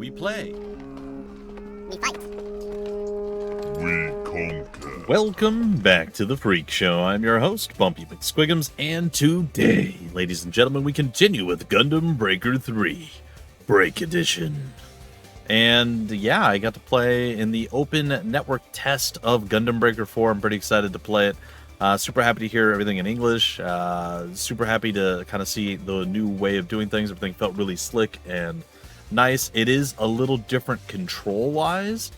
We play. We fight. We conquer. Welcome back to the Freak Show. I'm your host, Bumpy McSquigums, and today, ladies and gentlemen, we continue with Gundam Breaker 3, Break Edition. And yeah, I got to play in the open network test of Gundam Breaker 4. I'm pretty excited to play it. Super happy to hear everything in English. Super happy to kind of see the new way of doing things. Everything felt really slick and nice. It is a little different control-wise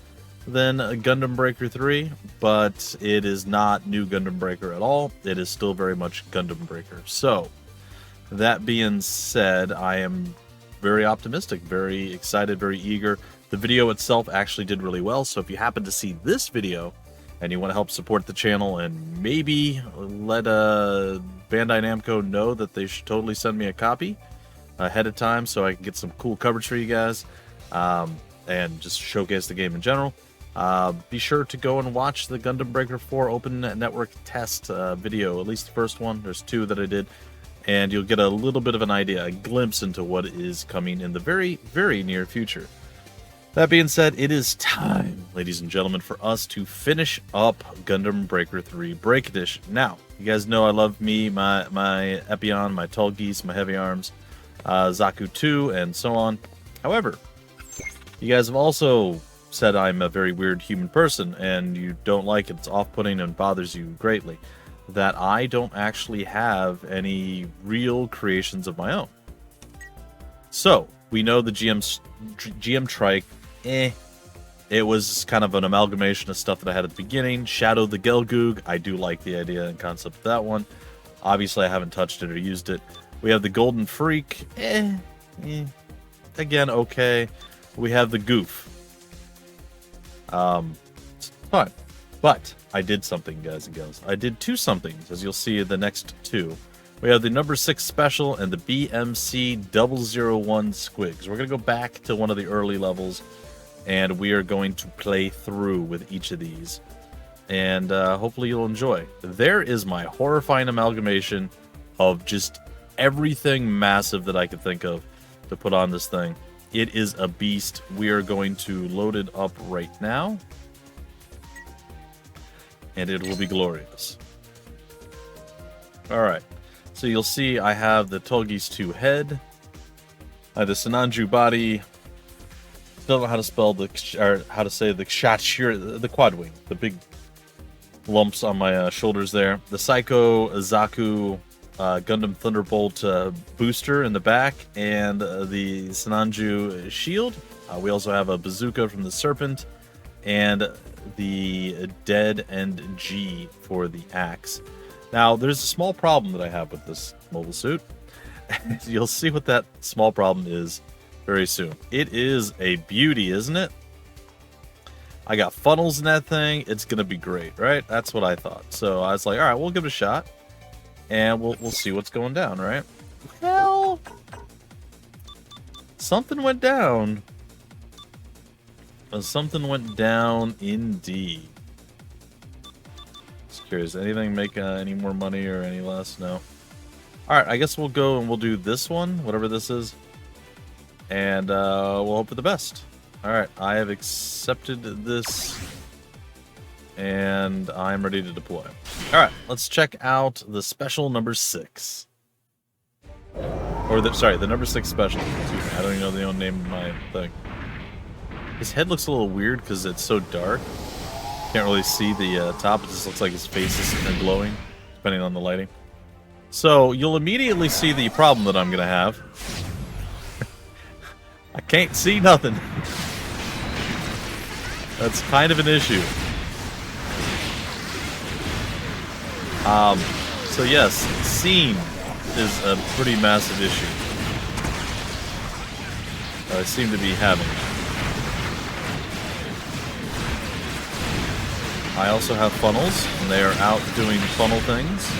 than Gundam Breaker 3, but it is not new Gundam Breaker at all. It is still very much Gundam Breaker. So, that being said, I am very optimistic, very excited, very eager. The video itself actually did really well, so if you happen to see this video and you want to help support the channel and maybe let Bandai Namco know that they should totally send me a copy ahead of time so I can get some cool coverage for you guys and just showcase the game in general. Be sure to go and watch the Gundam Breaker 4 Open Network test video, at least the first one. There's two that I did, and you'll get a little bit of an idea, a glimpse into what is coming in the very, very near future. That being said, it is time, ladies and gentlemen, for us to finish up Gundam Breaker 3 Break Edition. Now, you guys know I love me, my Epion, my Tall Geese, my Heavy Arms, Zaku 2, and so on. However, you guys have also said I'm a very weird human person, and you don't like it, it's off-putting and bothers you greatly, that I don't actually have any real creations of my own. So, we know the GM Trike, it was kind of an amalgamation of stuff that I had at the beginning. Shadow the Gelgoog, I do like the idea and concept of that one. Obviously, I haven't touched it or used it. We have the Golden Freak, again, okay. We have the Goof. It's fine. But I did something, guys and gals. I did two somethings, as you'll see in the next two. We have the number 6 special and the BMC-001 SQUIGS. We're going to go back to one of the early levels, and we are going to play through with each of these. And hopefully you'll enjoy. There is my horrifying amalgamation of just everything massive that I could think of to put on this thing. It is a beast. We are going to load it up right now, and it will be glorious. Alright, so you'll see I have the Tolgis 2 head, I have the Sinanju body, still don't know how to spell how to say the Shachir, the quad wing, the big lumps on my shoulders there, the Psycho Zaku Gundam Thunderbolt booster in the back, and the Sinanju shield. We also have a bazooka from the Serpent, and the Dead and G for the axe. Now, there's a small problem that I have with this mobile suit. You'll see what that small problem is very soon. It is a beauty, isn't it? I got funnels in that thing. It's going to be great, right? That's what I thought. So I was like, all right, we'll give it a shot. And we'll see what's going down, right? Well, something went down. Something went down indeed. Just curious, anything make any more money or any less? No. Alright, I guess we'll go and we'll do this one, whatever this is. And we'll hope for the best. Alright, I have accepted this. And I'm ready to deploy. Alright, let's check out the special number 6. Or, the number 6 special. Excuse me, I don't even know the own name of my thing. His head looks a little weird because it's so dark. Can't really see the top. It just looks like his face is kind of glowing, depending on the lighting. So, you'll immediately see the problem that I'm going to have. I can't see nothing. That's kind of an issue. So yes, seeing is a pretty massive issue that I seem to be having. I also have funnels, and they are out doing funnel things.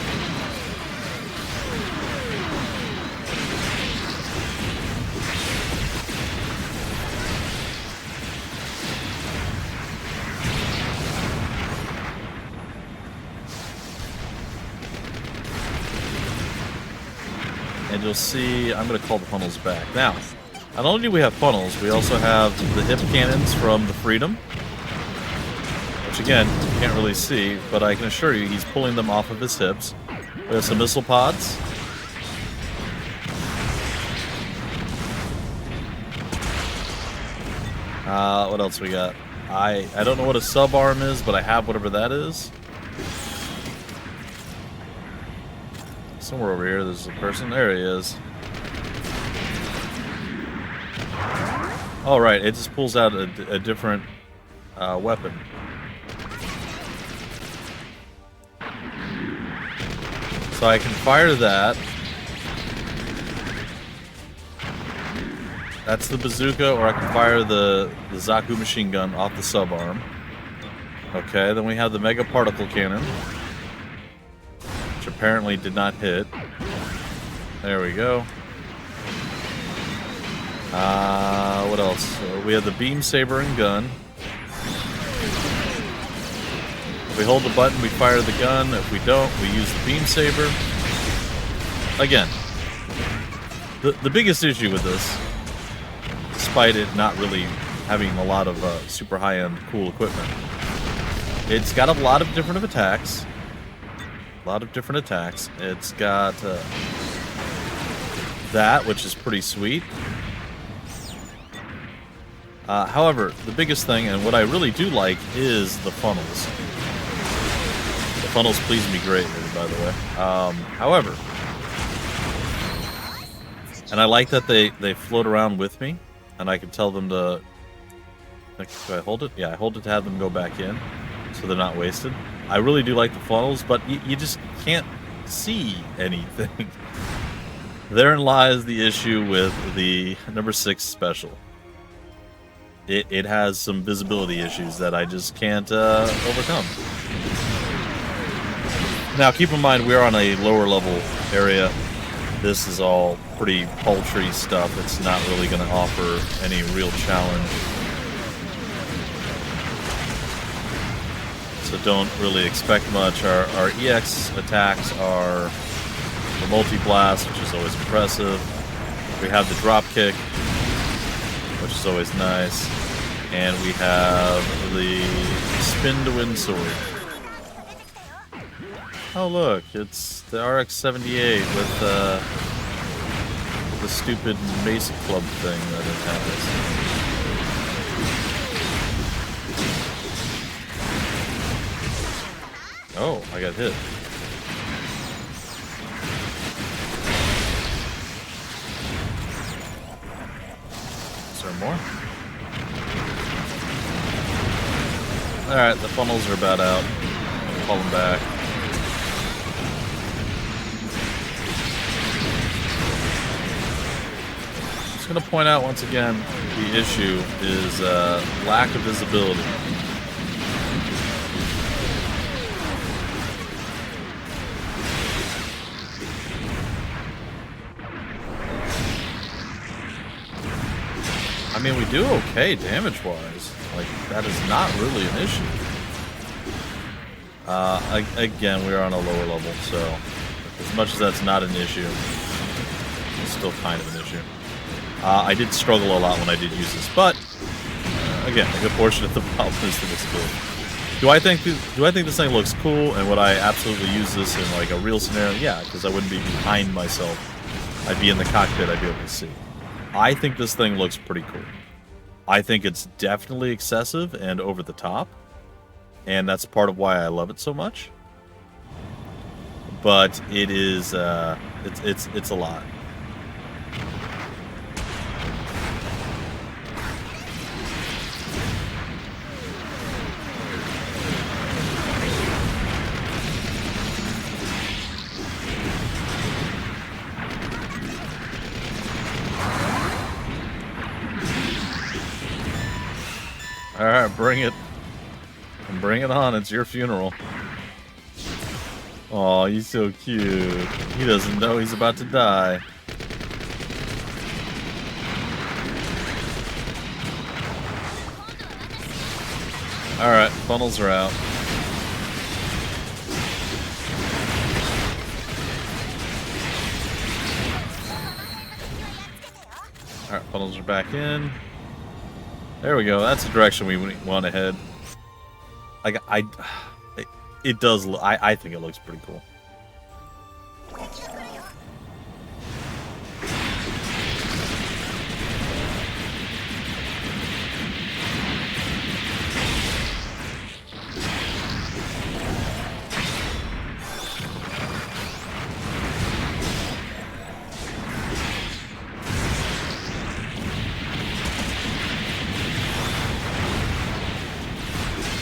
And you'll see, I'm going to call the funnels back. Now, Not only do we have funnels, we also have the hip cannons from the Freedom. Which again, you can't really see, but I can assure you he's pulling them off of his hips. We have some missile pods. What else we got? I don't know what a sub-arm is, but I have whatever that is. Somewhere over here, there's a person. There he is. Oh, right, it just pulls out a different weapon. So I can fire that. That's the bazooka, or I can fire the Zaku machine gun off the sub-arm. Okay, then we have the Mega Particle Cannon, which apparently did not hit. There we go. What else? We have the Beam Saber and gun. If we hold the button, we fire the gun. If we don't, we use the Beam Saber. Again, the biggest issue with this, despite it not really having a lot of super high-end cool equipment, it's got a lot of different attacks. It's got that, which is pretty sweet. However, the biggest thing, and what I really do like, is the funnels. The funnels please me greatly, by the way. However, and I like that they float around with me, and I can tell them to... Do I hold it? Yeah, I hold it to have them go back in, so they're not wasted. I really do like the funnels, but you just can't see anything. Therein lies the issue with the number 6 special. It has some visibility issues that I just can't overcome. Now, keep in mind, we're on a lower level area. This is all pretty paltry stuff. It's not really going to offer any real challenge. So don't really expect much. Our EX attacks are the multi-blast, which is always impressive. We have the drop kick, which is always nice. And we have the spin to win sword. Oh look, it's the RX-78 with the stupid Mace Club thing that it has. Oh, I got hit. Is there more? Alright, the funnels are about out. I'll pull them back. I'm just going to point out once again, the issue is lack of visibility. I mean, we do okay damage-wise. Like, that is not really an issue. Again, we are on a lower level, so as much as that's not an issue, it's still kind of an issue. I did struggle a lot when I did use this, but again, a good portion of the problem is the visibility. Do I think this thing looks cool, and would I absolutely use this in like a real scenario? Yeah, because I wouldn't be behind myself. I'd be in the cockpit. I'd be able to see. I think this thing looks pretty cool. I think it's definitely excessive and over the top, and that's part of why I love it so much. But it is, it's a lot. Alright, bring it. Bring it on, it's your funeral. Aw, he's so cute. He doesn't know he's about to die. Alright, funnels are out. Alright, funnels are back in. There we go. That's the direction we want to head. Like it does. I think it looks pretty cool.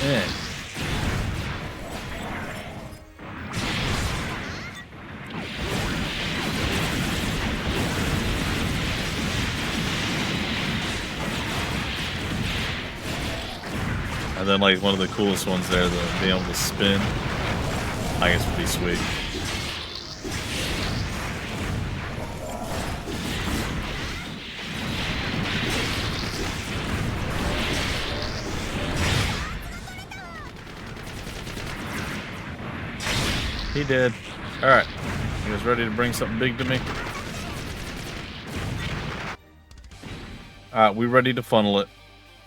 Yeah. And then, like, one of the coolest ones there, being able to spin, I guess would be sweet. He did. Alright. He was ready to bring something big to me. Alright, we ready to funnel it.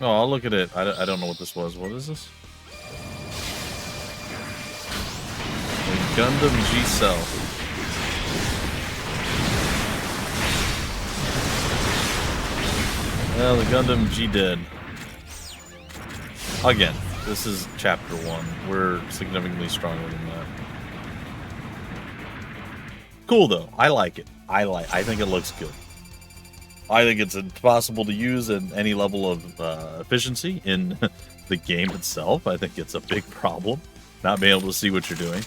Oh, look at it. I don't know what this was. What is this? The Gundam G-Cell. Well, the Gundam G-Dead. Again, this is Chapter 1. We're significantly stronger than that. Cool, though. I like it. I think it looks good. I think it's impossible to use at any level of efficiency in the game itself. I think it's a big problem, not being able to see what you're doing.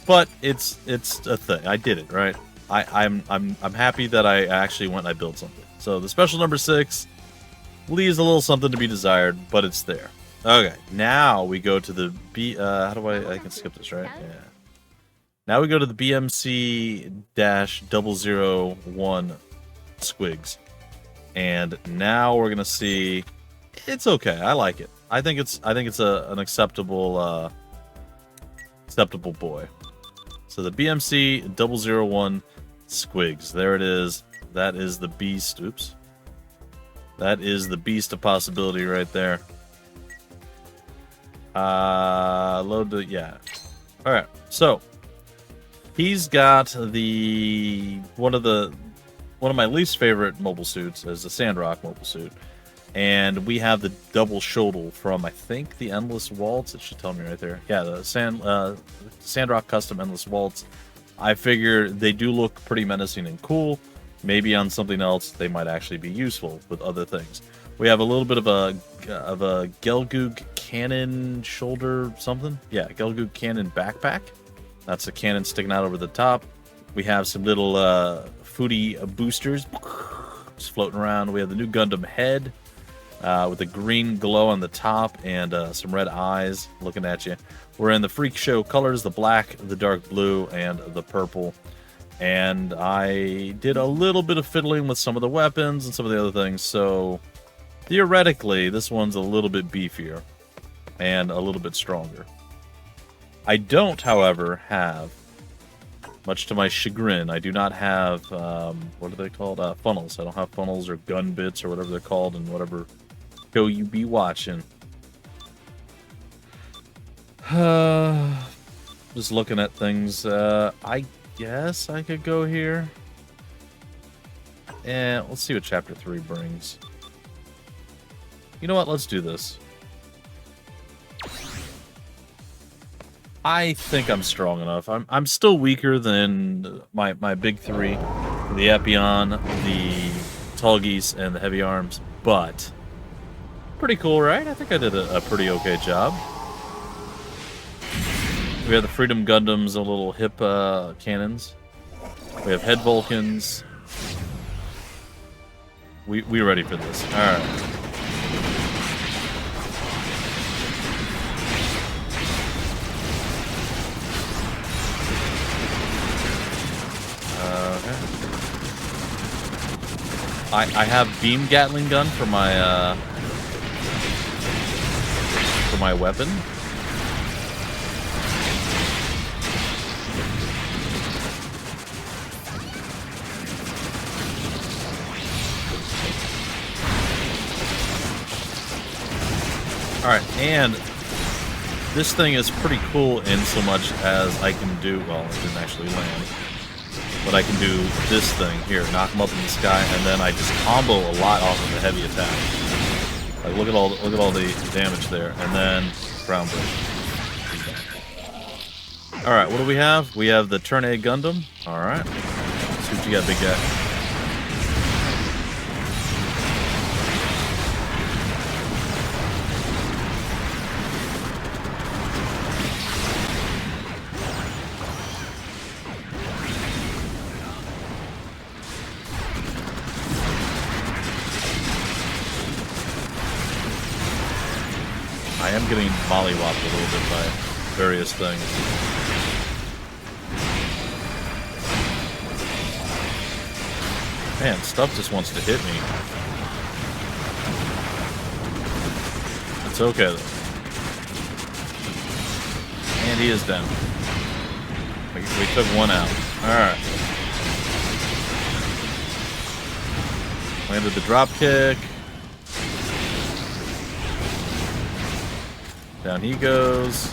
But it's a thing. I did it, right? I'm happy that I actually went and I built something. So the special number 6 leaves a little something to be desired, but it's there. Okay, now we go to the how do I can skip this, right? Yeah. Now we go to the BMC-001 SQUIGS. And now we're gonna see. It's okay. I like it. I think it's an acceptable boy. So the BMC-001 SQUIGS. There it is. That is the beast. Oops. That is the beast of possibility right there. Load the yeah. All right. So he's got one of my least favorite mobile suits is the Sandrock mobile suit. And we have the double shoulder from, I think, the Endless Waltz. It should tell me right there. Yeah, the Sandrock Custom Endless Waltz. I figure they do look pretty menacing and cool. Maybe on something else they might actually be useful with other things. We have a little bit of a Gelgoog cannon shoulder something. Yeah, Gelgoog cannon backpack. That's a cannon sticking out over the top. We have some little foodie boosters just floating around. We have the new Gundam head with the green glow on the top and some red eyes looking at you. We're in the Freak Show colors, the black, the dark blue, and the purple. And I did a little bit of fiddling with some of the weapons and some of the other things, so theoretically this one's a little bit beefier and a little bit stronger. I don't, however, have, much to my chagrin, I do not have, what are they called? Funnels. I don't have funnels or gun bits or whatever they're called in whatever show you be watching. Just looking at things. I guess I could go here. And let's see what Chapter 3 brings. You know what? Let's do this. I think I'm strong enough. I'm still weaker than my big 3. The Epion, the Tallgeese, and the Heavy Arms. But pretty cool, right? I think I did a pretty okay job. We have the Freedom Gundams, the little hip cannons. We have Head Vulcans. We ready for this. Alright. Okay. I have beam Gatling gun for my weapon. Alright, and this thing is pretty cool in so much as I can do, well, it didn't actually land, but I can do this thing here, knock them up in the sky, and then I just combo a lot off of the heavy attack. Like, look at all the damage there, and then ground break. Alright, what do we have? We have the Turn A Gundam. Alright. See what you got, big guy. I am getting mollywopped a little bit by various things. Man, stuff just wants to hit me. It's okay though. And he is down. We took one out. Alright. Landed the drop kick. Down he goes.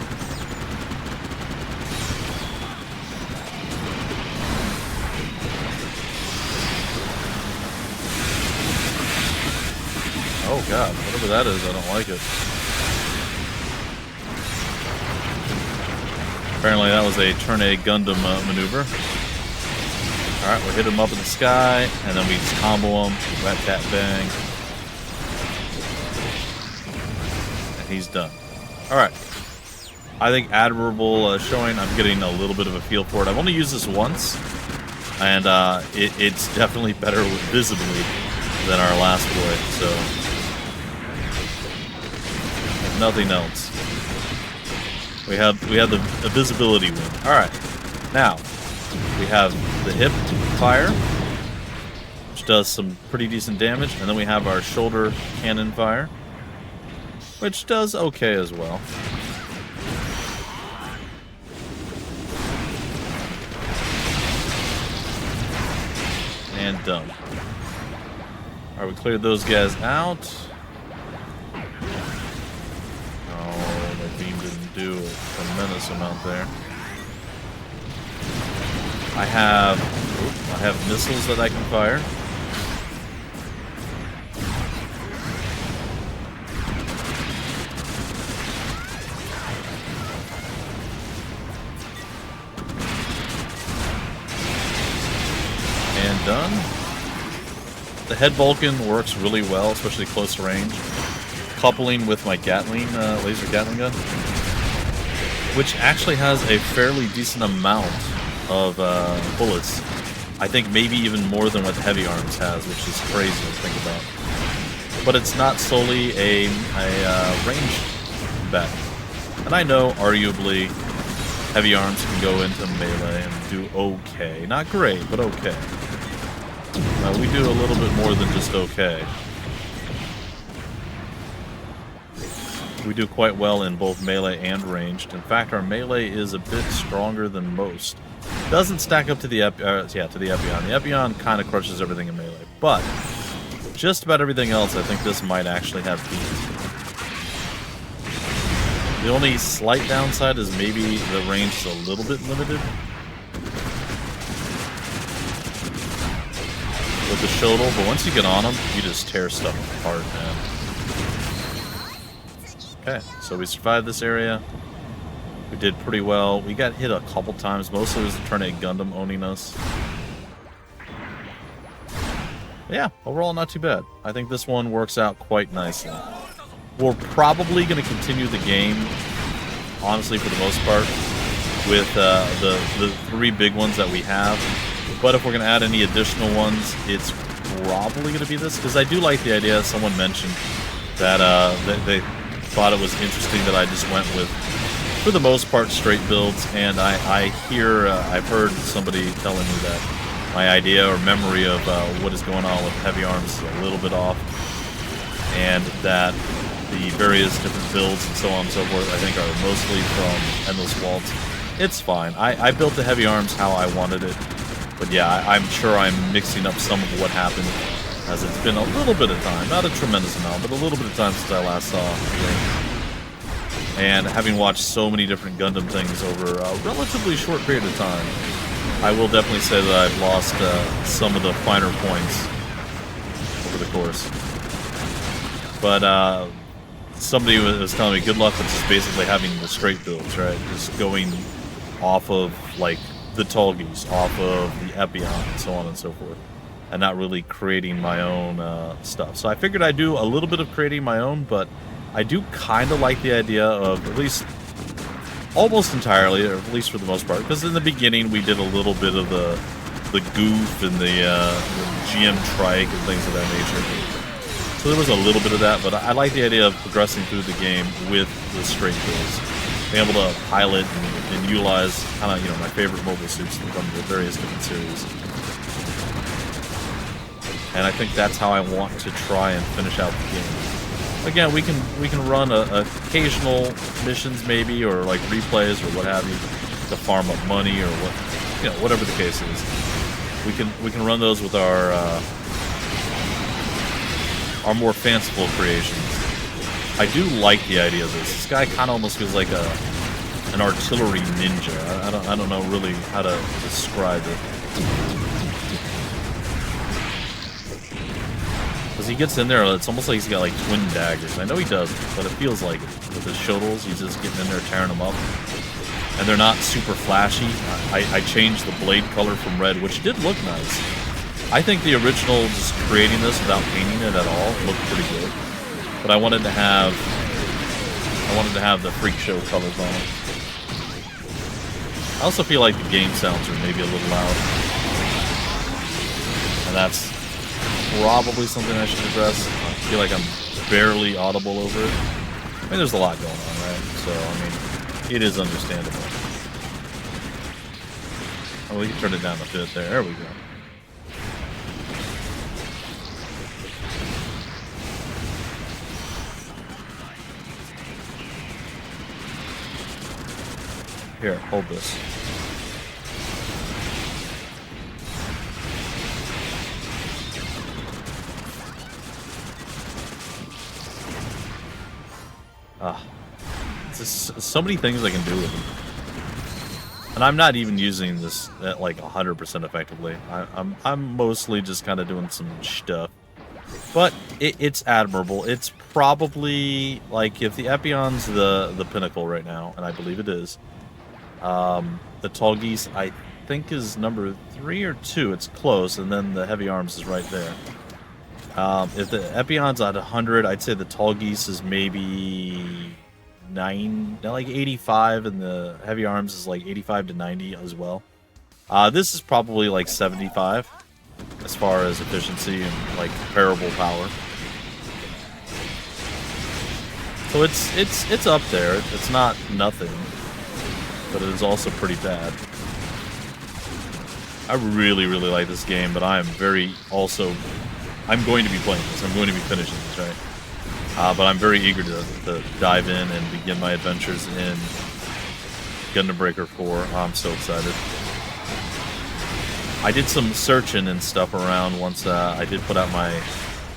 Oh god, whatever that is, I don't like it. Apparently that was a Turn A Gundam maneuver. Alright, we'll hit him up in the sky, and then we just combo him, rat tat bang. And he's done. Alright. I think admirable showing. I'm getting a little bit of a feel for it. I've only used this once, and it's definitely better visibly than our last boy, so if nothing else. We have the visibility win. Alright. Now, we have the hip fire, which does some pretty decent damage, and then we have our shoulder cannon fire, which does okay as well. And done. Alright, we cleared those guys out. Oh, my beam didn't do a tremendous amount there. I have missiles that I can fire. And done. The head Vulcan works really well, especially close range. Coupling with my Gatling, laser Gatling gun, which actually has a fairly decent amount of bullets. I think maybe even more than what the Heavy Arms has, which is crazy to think about. But it's not solely a range bet. And I know, arguably, Heavy Arms can go into melee and do okay. Not great, but okay. We do a little bit more than just okay. We do quite well in both melee and ranged. In fact, our melee is a bit stronger than most. Doesn't stack up to the to the Epion. The Epion kind of crushes everything in melee, but just about everything else, I think this might actually have beat. The only slight downside is maybe the range is a little bit limited. With the shuttle, but once you get on them, you just tear stuff apart, man. Okay, so we survived this area. We did pretty well. We got hit a couple times. Mostly it was the Turn A Gundam owning us. But yeah, overall not too bad. I think this one works out quite nicely. We're probably going to continue the game, honestly, for the most part, with the three big ones that we have. But if we're going to add any additional ones, it's probably going to be this, because I do like the idea. Someone mentioned that they thought it was interesting that I just went with, for the most part, straight builds, and I've heard somebody telling me that my idea or memory of what is going on with Heavy Arms is a little bit off, and that the various different builds and so on and so forth, I think, are mostly from Endless Waltz. It's fine. I built the Heavy Arms how I wanted it. But yeah, I'm sure I'm mixing up some of what happened, as it's been a little bit of time. Not a tremendous amount, but a little bit of time since I last saw the game. And having watched so many different Gundam things over a relatively short period of time, I will definitely say that I've lost some of the finer points over the course. But somebody was telling me good luck with just basically having the straight builds, right? Just going off of like the Tolgis, off of the Epion, and so on and so forth, and not really creating my own stuff. So I figured I'd do a little bit of creating my own, but I do kind of like the idea of at least almost entirely, or at least for the most part, because in the beginning we did a little bit of the goof and the GM trike and things of that nature. So there was a little bit of that, but I like the idea of progressing through the game with the straight builds, being able to pilot and utilize kind of, you know, my favorite mobile suits from the various different series. And I think that's how I want to try and finish out the game. Again, we can run occasional missions maybe, or like replays or what have you, to farm up money or what, you know, whatever the case is. We can run those with our more fanciful creations. I do like the idea of this. This guy kind of almost feels like an artillery ninja. I don't know really how to describe it. As he gets in there, it's almost like he's got like twin daggers. I know he doesn't, but it feels like it. With his shuttles, he's just getting in there tearing them up. And they're not super flashy. I changed the blade color from red, which did look nice. I think the original, just creating this without painting it at all, looked pretty good. But I wanted to have the freak show colors on it. I also feel like the game sounds are maybe a little loud. And that's probably something I should address. I feel like I'm barely audible over it. I mean, there's a lot going on, right? So, I mean, it is understandable. Oh, we can turn it down a bit there. There we go. Here, hold this. It's so many things I can do with them. And I'm not even using this at like 100% effectively. I'm mostly just kind of doing some stuff. But it's admirable. It's probably, like, if the Epion's the pinnacle right now, and I believe it is, the Tolgis, I think, is number 3 or 2. It's close, and then the Heavy Arms is right there. If the Epion's at 100, I'd say the Tolgis is maybe 85, and the Heavy Arms is like 85 to 90 as well. This is probably like 75 as far as efficiency and like comparable power. So it's up there. It's not nothing, but it is also pretty bad. I really like this game, but I'm going to be playing this. I'm going to be finishing this, right? But I'm very eager to dive in and begin my adventures in Gundam Breaker 4. I'm so excited. I did some searching and stuff around once I did put out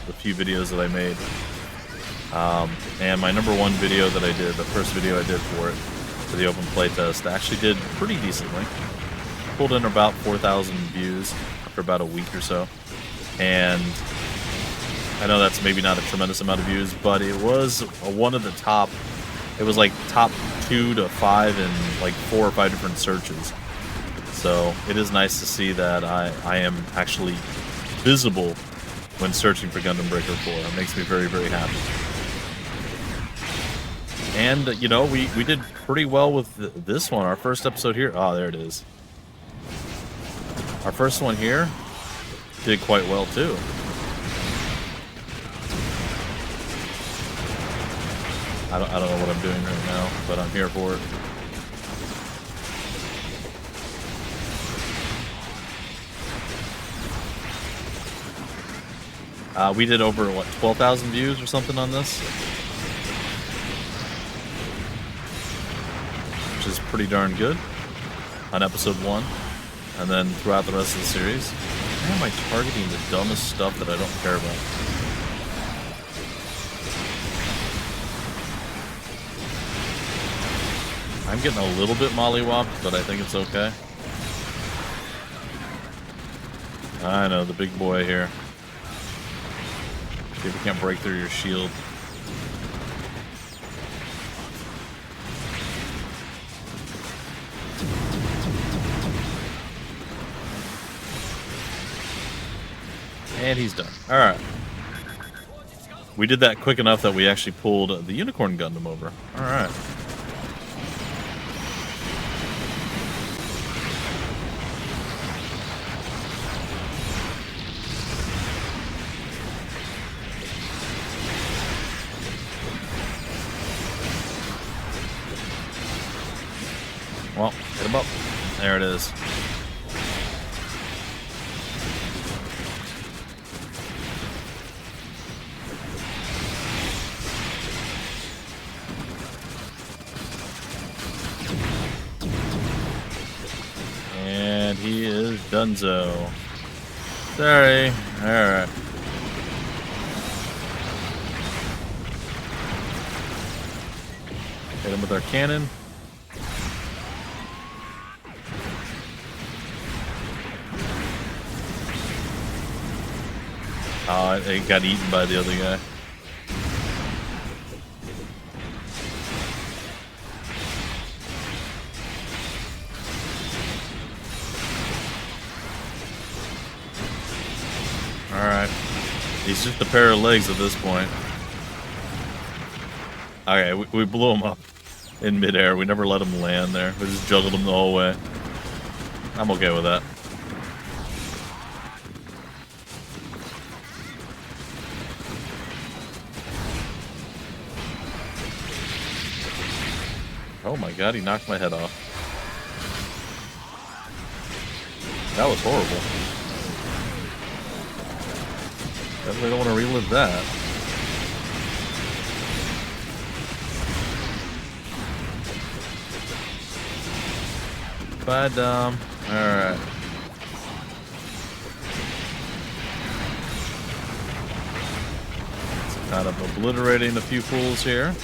the few videos that I made. And my number 1 video that I did, the first video I did for the open playtest, actually did pretty decently. Pulled in about 4,000 views after about a week or so. And I know that's maybe not a tremendous amount of views, but it was one of the top. It was like top 2 to 5 in like 4 or 5 different searches. So it is nice to see that I am actually visible when searching for Gundam Breaker 4. It makes me very happy. And you know, we did pretty well with this one. Our first episode here. Oh, there it is. Our first one here did quite well too. I don't know what I'm doing right now, but I'm here for it. We did over, what, 12,000 views or something on this? Which is pretty darn good on episode 1. And then throughout the rest of the series. Why am I targeting the dumbest stuff that I don't care about? I'm getting a little bit mollywopped, but I think it's okay. I know, the big boy here. See if we can't break through your shield. And he's done. Alright. We did that quick enough that we actually pulled the Unicorn Gundam over. Alright. Well, hit him up. There it is. And he is donezo. Sorry. Alright. Hit him with our cannon. Oh, it got eaten by the other guy. Alright. He's just a pair of legs at this point. Okay, we blew him up in midair. We never let him land there. We just juggled him the whole way. I'm okay with that. Oh my god, he knocked my head off. That was horrible. Definitely don't want to relive that. Bye, Dom. Alright. It's kind of obliterating a few fools here.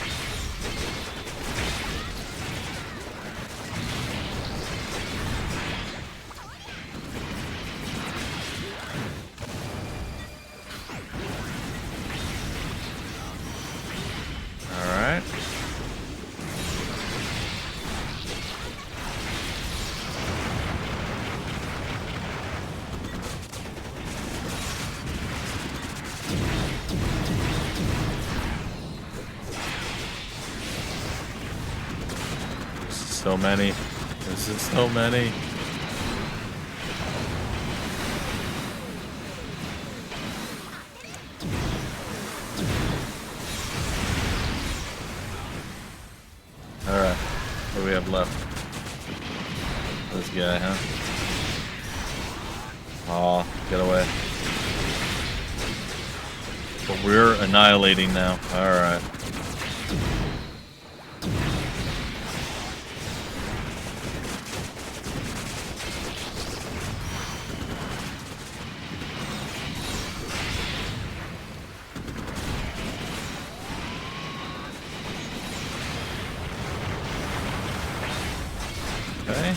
So many. This is so many. Alright. What do we have left? This guy, huh? Aw, get away. But we're annihilating now. Alright. Okay.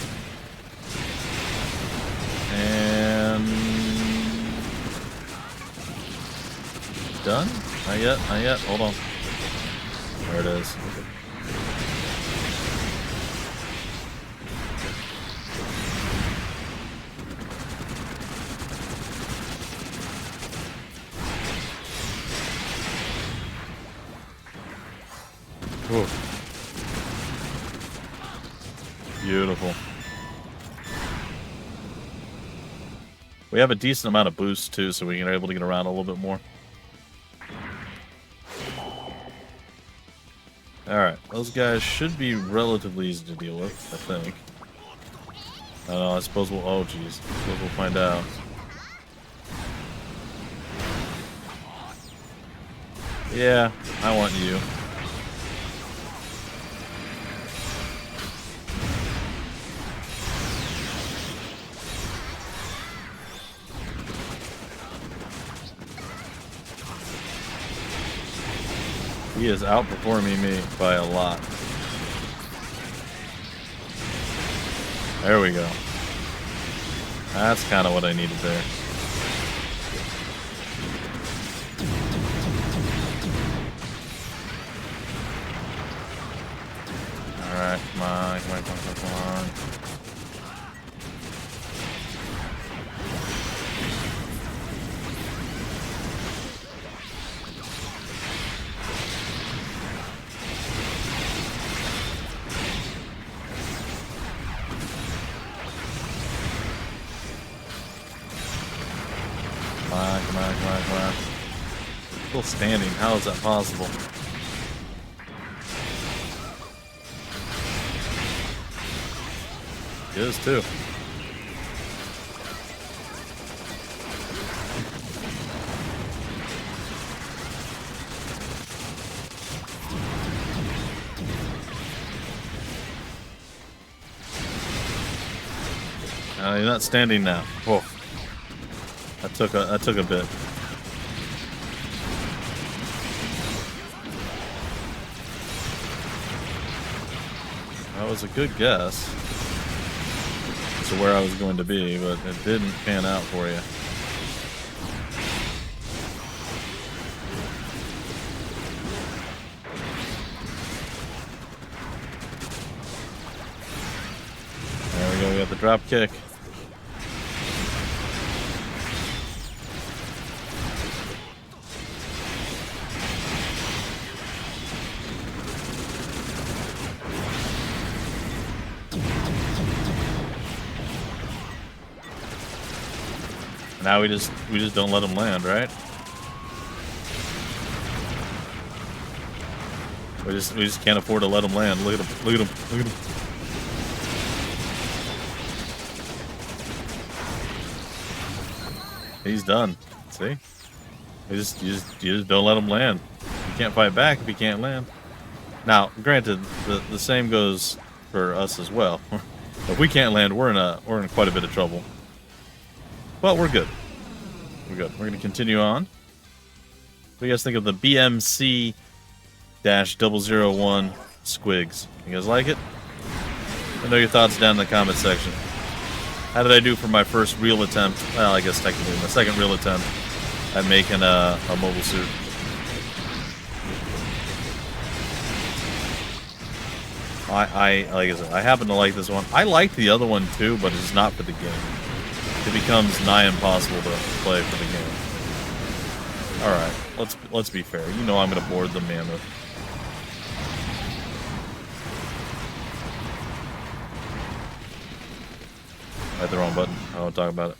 And done? Not yet, not yet. Hold on. There it is. Ooh. Beautiful. We have a decent amount of boost too, so we're able to get around a little bit more. Alright, those guys should be relatively easy to deal with, I think. I don't know, I suppose we'll... oh, jeez. I suppose we'll find out. Yeah, I want you. He is outperforming me by a lot. There we go. That's kind of what I needed there. Alright, come on, come on, come on, come on. Come on, come on, come on. Still standing. How is that possible? It is too. You're not standing now. Whoa. That took a bit. That was a good guess as to where I was going to be, but it didn't pan out for you. There we go, we got the drop kick. Now we just don't let him land, right? We just can't afford to let him land. Look at him, look at him, look at him. He's done. See? You just don't let him land. You can't fight back if he can't land. Now, granted, the same goes for us as well. If we can't land, we're in quite a bit of trouble. But we're good. We're good. We're going to continue on. What do you guys think of the BMC-001 SQUIGS? You guys like it? Let me know your thoughts down in the comment section. How did I do for my first real attempt? Well, I guess technically my second real attempt at making a mobile suit. Like I said, I happen to like this one. I like the other one too, but it's not for the game. It becomes nigh impossible to play for the game. Alright, let's be fair. You know I'm gonna board the mammoth. I hit the wrong button. I won't talk about it.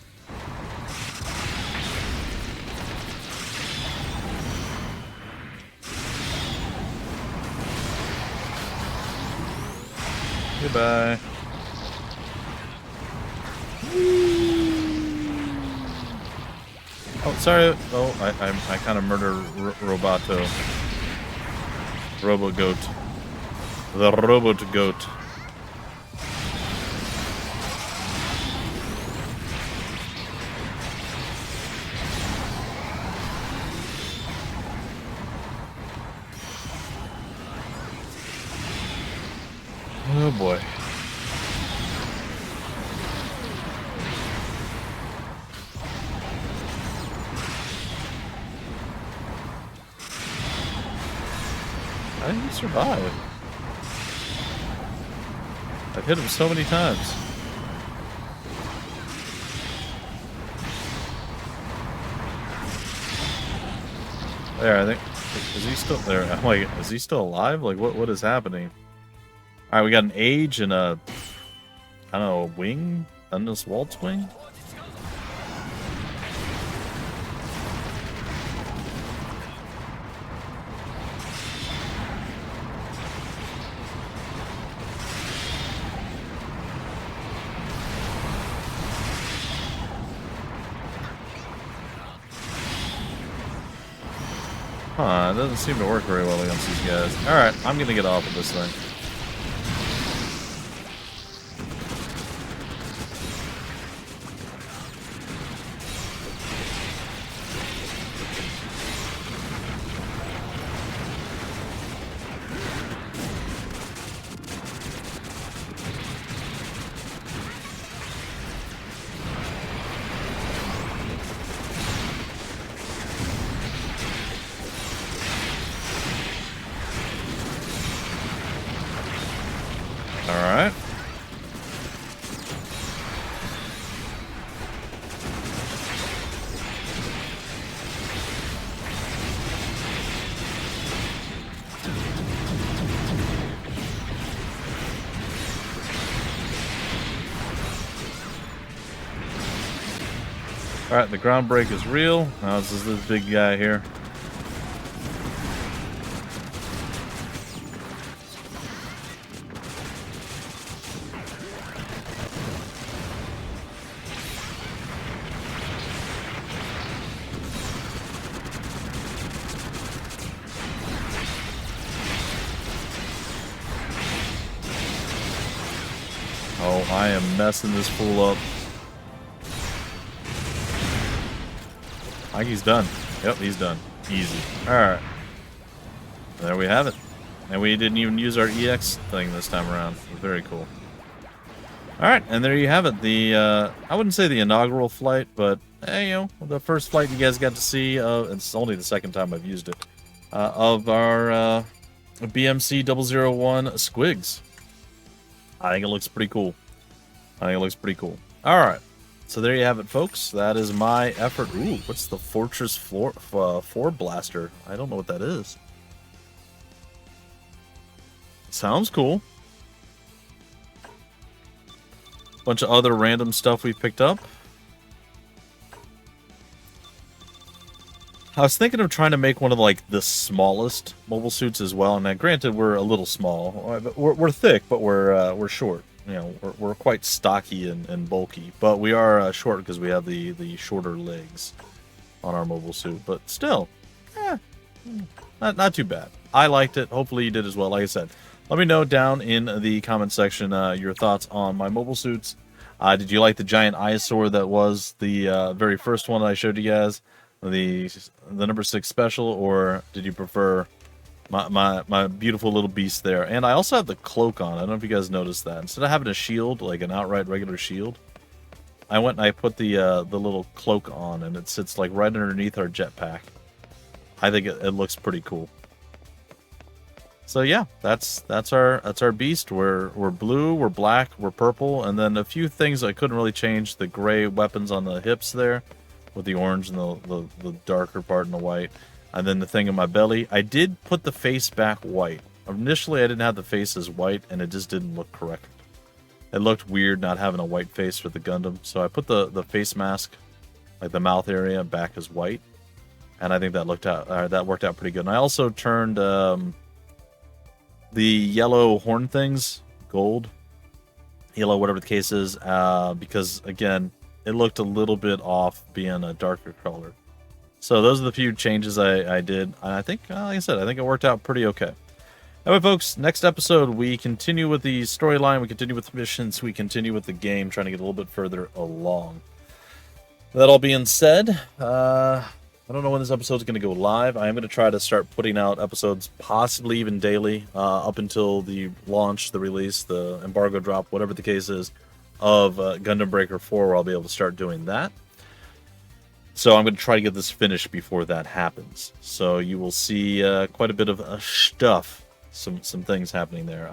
Goodbye. Oh, sorry. Oh, I kind of murdered Roboto. Robo-goat. The robot-goat. Oh boy. How did he survive? I've hit him so many times. There, I think. Is he still there? I'm like, is he still alive? Like, what is happening? Alright, we got an age and a, I don't know, a wing? Endless waltz wing? Huh, it doesn't seem to work very well against these guys. Alright, I'm gonna get off of this thing. Alright. Alright, the ground break is real. Now this is this big guy here. Oh, I am messing this fool up. I think he's done. Yep, he's done. Easy. Alright. There we have it. And we didn't even use our EX thing this time around. Very cool. Alright, and there you have it. The, I wouldn't say the inaugural flight, but, hey, you know, the first flight you guys got to see, it's only the second time I've used it, of our, BMC-001 SQUIGS. I think it looks pretty cool. Alright. So there you have it, folks. That is my effort. Ooh, what's the Fortress 4 Blaster? I don't know what that is. Sounds cool. Bunch of other random stuff we picked up. I was thinking of trying to make one of like the smallest mobile suits as well. And now, granted, we're a little small. We're thick, but we're short. You know, we're quite stocky and bulky, but we are short because we have the shorter legs on our mobile suit. But still, not too bad. I liked it. Hopefully you did as well. Like I said, let me know down in the comment section your thoughts on my mobile suits. Did you like the giant eyesore that was the very first one that I showed you guys, the number 6 special, or did you prefer my beautiful little beast there? And I also have the cloak on. I don't know if you guys noticed that. Instead of having a shield, like an outright regular shield, I went and I put the little cloak on, and it sits like right underneath our jetpack. I think it looks pretty cool. So yeah, that's our beast. We're blue, we're black, we're purple, and then a few things I couldn't really change. The gray weapons on the hips there, with the orange and the darker part and the white. And then the thing in my belly, I did put the face back white. Initially, I didn't have the face as white, and it just didn't look correct. It looked weird not having a white face for the Gundam, so I put the face mask, like the mouth area, back as white, and I think that worked out pretty good. And I also turned the yellow horn things gold, yellow, whatever the case is, because again, it looked a little bit off being a darker color. So those are the few changes I did. I think, like I said, I think it worked out pretty okay. Anyway, folks, next episode, we continue with the storyline, we continue with the missions, we continue with the game, trying to get a little bit further along. That all being said, I don't know when this episode is going to go live. I am going to try to start putting out episodes, possibly even daily, up until the launch, the release, the embargo drop, whatever the case is, of Gundam Breaker 4, where I'll be able to start doing that. So I'm going to try to get this finished before that happens. So you will see quite a bit of stuff, some things happening there.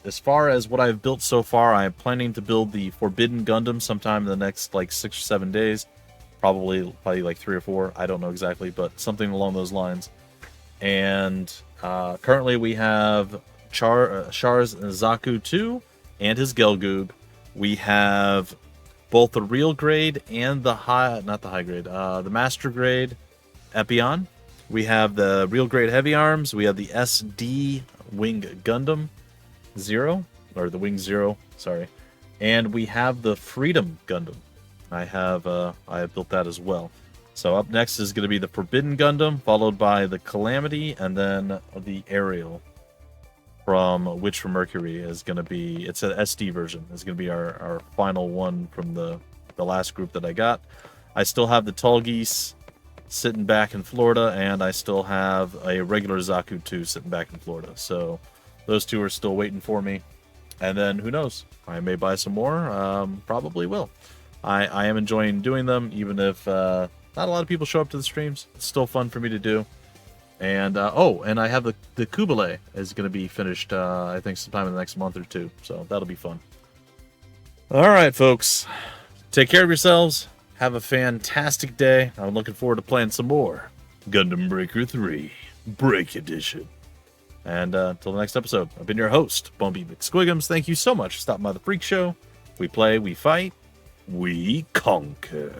As far as what I've built so far, I'm planning to build the Forbidden Gundam sometime in the next like 6 or 7 days. Probably like 3 or 4. I don't know exactly, but something along those lines. And currently we have Char's Zaku 2 and his Gelgoog. We have both the real grade and the the master grade Epion. We have the real grade heavy arms. We have the SD Wing Gundam 0, or the Wing 0, sorry. And we have the Freedom Gundam. I have built that as well. So up next is going to be the Forbidden Gundam, followed by the Calamity, and then the Aerial from Witch from Mercury is going to be, it's an SD version. It's going to be our final one from the last group that I got. I still have the Tall Geese sitting back in Florida, and I still have a regular Zaku 2 sitting back in Florida. So those two are still waiting for me. And then who knows? I may buy some more. Probably will. I am enjoying doing them, even if not a lot of people show up to the streams. It's still fun for me to do. And and I have the Kubele is going to be finished, I think, sometime in the next month or two. So that'll be fun. All right, folks. Take care of yourselves. Have a fantastic day. I'm looking forward to playing some more Gundam Breaker 3 Break Edition. And until the next episode, I've been your host, Bumpy McSquigums. Thank you so much for stopping by the Freak Show. We play, we fight, we conquer.